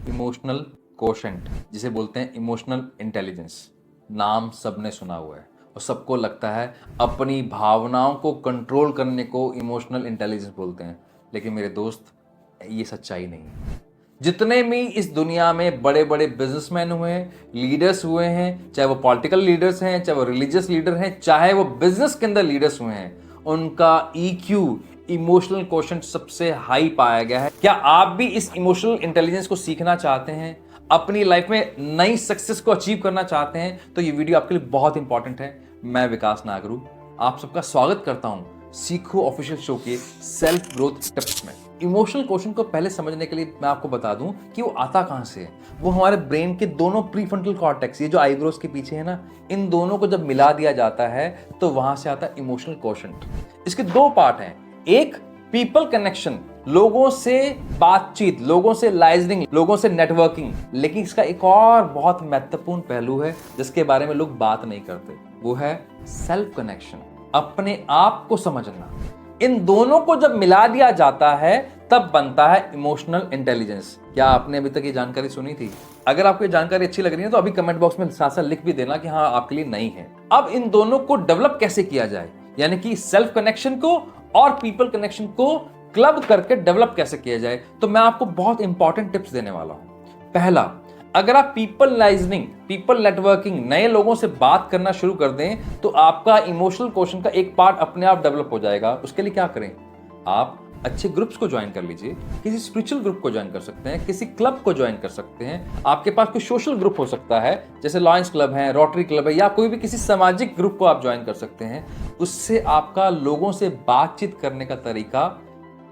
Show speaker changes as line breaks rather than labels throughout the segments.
Emotional quotient, जिसे बोलते हैं इमोशनल इंटेलिजेंस, नाम सबने सुना हुआ है और सबको लगता है अपनी भावनाओं को कंट्रोल करने को इमोशनल इंटेलिजेंस बोलते हैं। लेकिन मेरे दोस्त, ये सच्चाई नहीं है। जितने भी इस दुनिया में बड़े बड़े बिजनेसमैन हुए हैं, लीडर्स हुए हैं, चाहे वो पॉलिटिकल लीडर्स हैं, चाहे वो रिलीजियस लीडर हैं, चाहे वो बिजनेस के अंदर लीडर्स हुए हैं, उनका ईक्यू, इमोशनल क्वोशेंट सबसे हाई पाया गया है। क्या आप भी इस इमोशनल इंटेलिजेंस को सीखना चाहते हैं, अपनी लाइफ में नई सक्सेस को अचीव करना चाहते हैं, तो ये वीडियो आपके लिए बहुत इंपॉर्टेंट है। मैं विकास नागरू आप सबका स्वागत करता हूं सीखो ऑफिशियल शो के सेल्फ ग्रोथ टिप्स में। इमोशनल क्वोशेंट को पहले समझने के लिए मैं आपको बता दूं कि वो आता कहां से है। वो हमारे ब्रेन के दोनों प्रीफ्रंटल कॉर्टेक्स, ये जो आईब्रोज के पीछे है ना, इन दोनों को जब मिला दिया जाता है तो वहां से आता है इमोशनल क्वोशेंट। इसके दो पार्ट हैं। एक, पीपल कनेक्शन, लोगों से बातचीत, लोगों से लाइजनिंग, लोगों से नेटवर्किंग। लेकिन इसका एक और बहुत महत्वपूर्ण पहलू है जिसके बारे में लोग बात नहीं करते, वो है सेल्फ कनेक्शन, अपने आप को समझना। इन दोनों को जब मिला दिया जाता है तब बनता है इमोशनल इंटेलिजेंस। क्या आपने अभी तक ये जानकारी सुनी थी? अगर आपको ये जानकारी अच्छी लग रही है तो अभी कमेंट बॉक्स में साथ साथ लिख भी देना कि हाँ, आपके लिए नई है। अब इन दोनों को डेवलप कैसे किया जाए, यानी कि सेल्फ कनेक्शन को और पीपल कनेक्शन को क्लब करके डेवलप कैसे किया जाए, तो मैं आपको बहुत इंपॉर्टेंट टिप्स देने वाला हूं। पहला, अगर आप पीपल लाइजनिंग, पीपल नेटवर्किंग, नए लोगों से बात करना शुरू कर दें तो आपका इमोशनल क्वोशेंट का एक पार्ट अपने आप डेवलप हो जाएगा। उसके लिए क्या करें, आप अच्छे ग्रुप्स को ज्वाइन कर लीजिए, किसी स्पिरिचुअल ग्रुप को ज्वाइन कर सकते हैं, किसी क्लब को ज्वाइन कर सकते हैं। आपके पास कोई सोशल ग्रुप हो सकता है, जैसे लॉयंस क्लब है, रोटरी क्लब है, या कोई भी किसी सामाजिक ग्रुप को आप ज्वाइन कर सकते हैं। उससे आपका लोगों से बातचीत करने का तरीका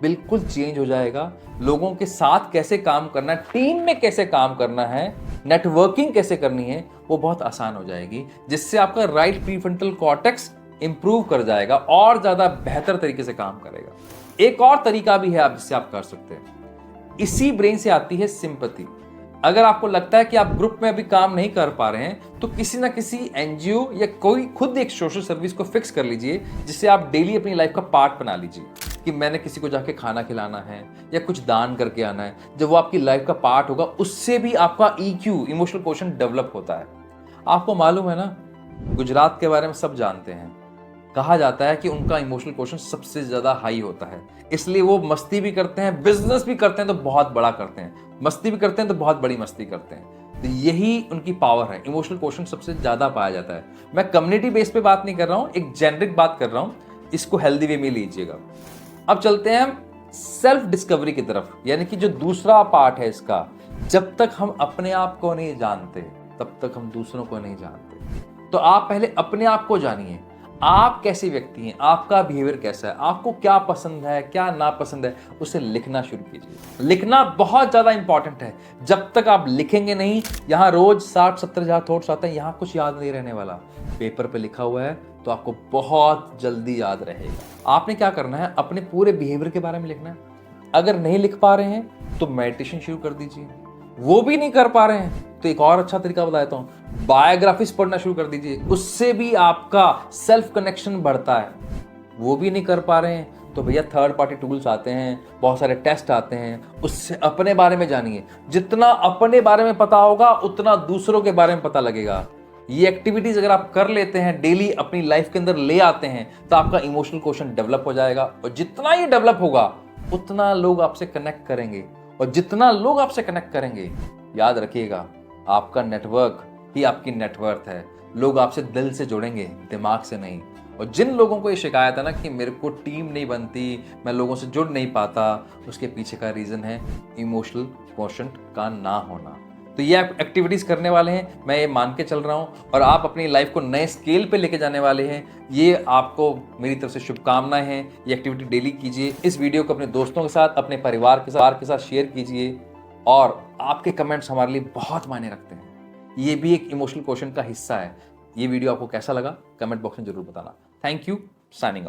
बिल्कुल चेंज हो जाएगा। लोगों के साथ कैसे काम करना है, टीम में कैसे काम करना है, नेटवर्किंग कैसे करनी है, वो बहुत आसान हो जाएगी, जिससे आपका राइट प्रीफ्रंटल कॉर्टेक्स इंप्रूव कर जाएगा और ज्यादा बेहतर तरीके से काम करेगा। एक और तरीका भी है आप जिससे आप कर सकते हैं, इसी ब्रेन से आती है सिंपैथी। अगर आपको लगता है कि आप ग्रुप में अभी काम नहीं कर पा रहे हैं तो किसी ना किसी एनजीओ या कोई खुद एक सोशल सर्विस को फिक्स कर लीजिए, जिससे आप डेली अपनी लाइफ का पार्ट बना लीजिए कि मैंने किसी को जाके खाना खिलाना है या कुछ दान करके आना है। जब वो आपकी लाइफ का पार्ट होगा, उससे भी आपका ईक्यू, इमोशनल क्वोशेंट डेवलप होता है। आपको मालूम है ना, गुजरात के बारे में सब जानते हैं, कहा जाता है कि उनका इमोशनल क्वोशेंट सबसे ज्यादा हाई होता है, इसलिए वो मस्ती भी करते हैं, बिजनेस भी करते हैं तो बहुत बड़ा करते हैं, मस्ती भी करते हैं तो बहुत बड़ी मस्ती करते हैं। तो यही उनकी पावर है, इमोशनल क्वोशेंट सबसे ज्यादा पाया जाता है। मैं कम्युनिटी बेस पे बात नहीं कर रहा हूं, एक जेनरिक बात कर रहा हूं, इसको हेल्दी वे में लीजिएगा। अब चलते हैं हम सेल्फ डिस्कवरी की तरफ, यानी कि जो दूसरा पार्ट है इसका। जब तक हम अपने आप को नहीं जानते तब तक हम दूसरों को नहीं जानते। तो आप पहले अपने आप को जानिए, आप कैसे व्यक्ति हैं, आपका बिहेवियर कैसा है, आपको क्या पसंद है, क्या नापसंद है, उसे लिखना शुरू कीजिए। लिखना बहुत ज्यादा इंपॉर्टेंट है। जब तक आप लिखेंगे नहीं, यहां रोज 60-70 हजार थॉट्स आते हैं, यहां कुछ याद नहीं रहने वाला। पेपर पे लिखा हुआ है तो आपको बहुत जल्दी याद रहेगा। आपने क्या करना है, अपने पूरे बिहेवियर के बारे में लिखना है। अगर नहीं लिख पा रहे हैं तो मेडिटेशन शुरू कर दीजिए। वो भी नहीं कर पा रहे हैं तो एक और अच्छा तरीका बता देता हूं, बायोग्राफीज पढ़ना शुरू कर दीजिए। उससे भी आपका सेल्फ कनेक्शन बढ़ता है। वो भी नहीं कर पा रहे हैं तो भैया थर्ड पार्टी टूल्स आते हैं, बहुत सारे टेस्ट आते हैं, उससे अपने बारे में जानिए। जितना अपने बारे में पता होगा उतना दूसरों के बारे में पता लगेगा। ये एक्टिविटीज अगर आप कर लेते हैं, डेली अपनी लाइफ के अंदर ले आते हैं, तो आपका इमोशनल क्वोशेंट डेवलप हो जाएगा। और जितना ये डेवलप होगा उतना लोग आपसे कनेक्ट करेंगे, और जितना लोग आपसे कनेक्ट करेंगे, याद रखिएगा, आपका नेटवर्क ही आपकी नेटवर्थ है। लोग आपसे दिल से जुड़ेंगे, दिमाग से नहीं। और जिन लोगों को ये शिकायत है ना कि मेरे को टीम नहीं बनती, मैं लोगों से जुड़ नहीं पाता, उसके पीछे का रीजन है इमोशनल क्वोशेंट का ना होना। तो ये आप एक्टिविटीज करने वाले हैं, मैं ये मान के चल रहा हूं, और आप अपनी लाइफ को नए स्केल पे लेके जाने वाले हैं। ये आपको मेरी तरफ से शुभकामनाएं हैं। ये एक्टिविटी डेली कीजिए। इस वीडियो को अपने दोस्तों के साथ, अपने परिवार के साथ शेयर कीजिए, और आपके कमेंट्स हमारे लिए बहुत मायने रखते हैं। ये भी एक इमोशनल क्वोशेंट का हिस्सा है। ये वीडियो आपको कैसा लगा, कमेंट बॉक्स में जरूर बताना। Thank you, signing off.